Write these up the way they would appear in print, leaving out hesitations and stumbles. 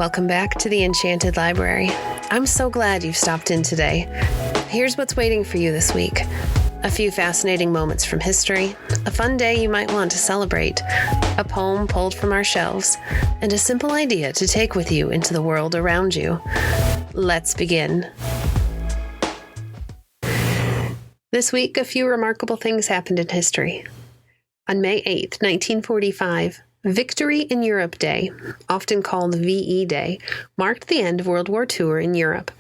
Welcome back to the Enchanted Library. I'm so glad you've stopped in today. Here's what's waiting for you this week. A few fascinating moments from history, a fun day you might want to celebrate, a poem pulled from our shelves, and a simple idea to take with you into the world around you. Let's begin. This week, a few remarkable things happened in history. On May 8, 1945, Victory in Europe Day, often called VE Day, marked the end of World War II in Europe.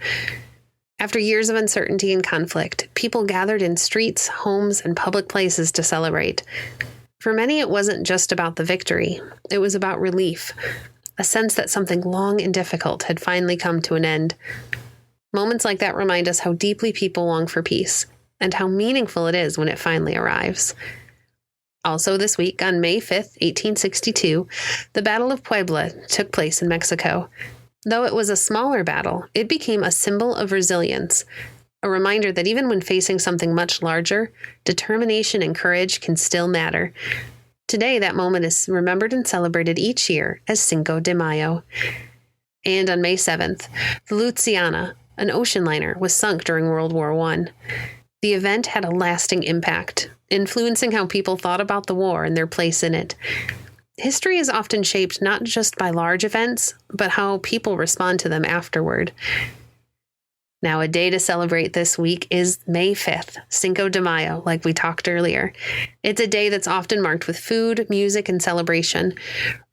After years of uncertainty and conflict, people gathered in streets, homes, and public places to celebrate. For many, it wasn't just about the victory. It was about relief, a sense that something long and difficult had finally come to an end. Moments like that remind us how deeply people long for peace, and how meaningful it is when it finally arrives. Also this week, on May 5th, 1862, the Battle of Puebla took place in Mexico. Though it was a smaller battle, it became a symbol of resilience, a reminder that even when facing something much larger, determination and courage can still matter. Today, that moment is remembered and celebrated each year as Cinco de Mayo. And on May 7th, the Lusitania, an ocean liner, was sunk during World War I. The event had a lasting impact, influencing how people thought about the war and their place in it. History is often shaped not just by large events, but how people respond to them afterward. Now, a day to celebrate this week is May 5th, Cinco de Mayo, like we talked earlier. It's a day that's often marked with food, music, and celebration,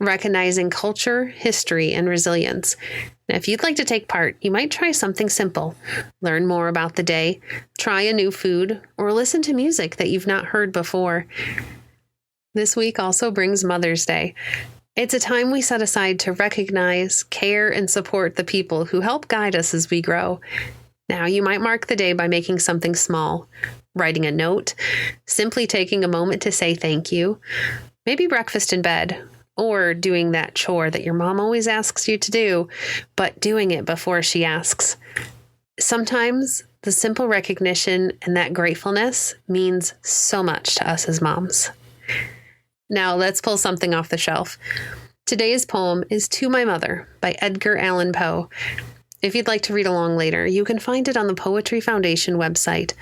recognizing culture, history, and resilience. Now, if you'd like to take part, you might try something simple. Learn more about the day, try a new food, or listen to music that you've not heard before. This week also brings Mother's Day. It's a time we set aside to recognize, care, and support the people who help guide us as we grow. Now, you might mark the day by making something small, writing a note, simply taking a moment to say thank you, maybe breakfast in bed, or doing that chore that your mom always asks you to do, but doing it before she asks. Sometimes the simple recognition and that gratefulness means so much to us as moms. Now, let's pull something off the shelf. Today's poem is To My Mother by Edgar Allan Poe. If you'd like to read along later, you can find it on the Poetry Foundation website.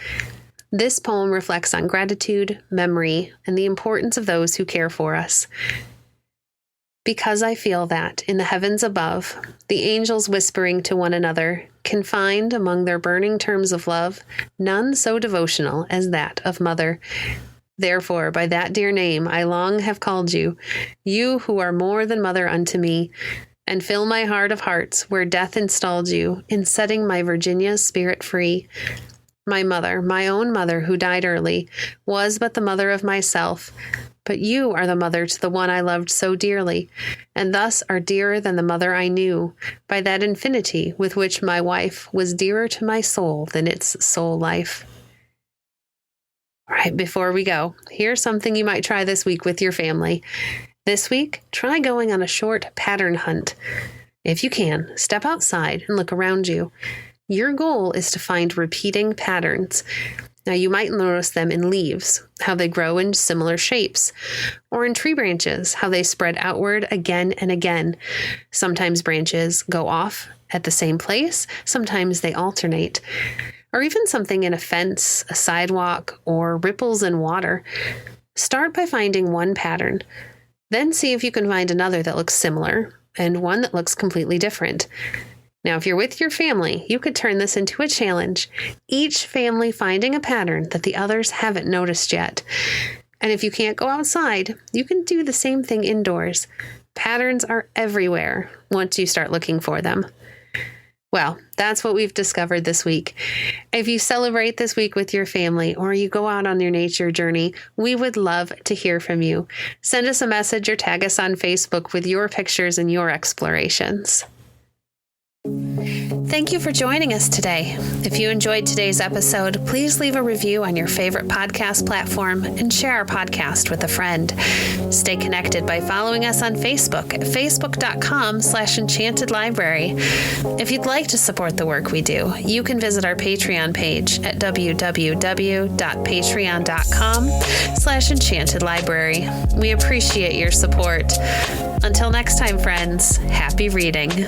This poem reflects on gratitude, memory, and the importance of those who care for us. Because I feel that, in the heavens above, the angels whispering to one another can find, among their burning terms of love, none so devotional as that of mother. Therefore, by that dear name I long have called you, you who are more than mother unto me, and fill my heart of hearts where death installed you, in setting my Virginia's spirit free. My mother, my own mother who died early, was but the mother of myself, but you are the mother to the one I loved so dearly, and thus are dearer than the mother I knew, by that infinity with which my wife was dearer to my soul than its soul life. All right, before we go, here's something you might try this week with your family. This week, try going on a short pattern hunt. If you can, step outside and look around you. Your goal is to find repeating patterns. Now, you might notice them in leaves, how they grow in similar shapes, or in tree branches, how they spread outward again and again. Sometimes branches go off at the same place, sometimes they alternate. Or even something in a fence, a sidewalk, or ripples in water. Start by finding one pattern. Then see if you can find another that looks similar, and one that looks completely different. Now, if you're with your family, you could turn this into a challenge, each family finding a pattern that the others haven't noticed yet. And if you can't go outside, you can do the same thing indoors. Patterns are everywhere once you start looking for them. Well, that's what we've discovered this week. If you celebrate this week with your family or you go out on your nature journey, we would love to hear from you. Send us a message or tag us on Facebook with your pictures and your explorations. Thank you for joining us today. If you enjoyed today's episode, please leave a review on your favorite podcast platform and share our podcast with a friend. Stay connected by following us on Facebook at facebook.com/Enchanted Library. If you'd like to support the work we do, you can visit our Patreon page at www.patreon.com/Enchanted Library. We appreciate your support. Until next time, friends, happy reading.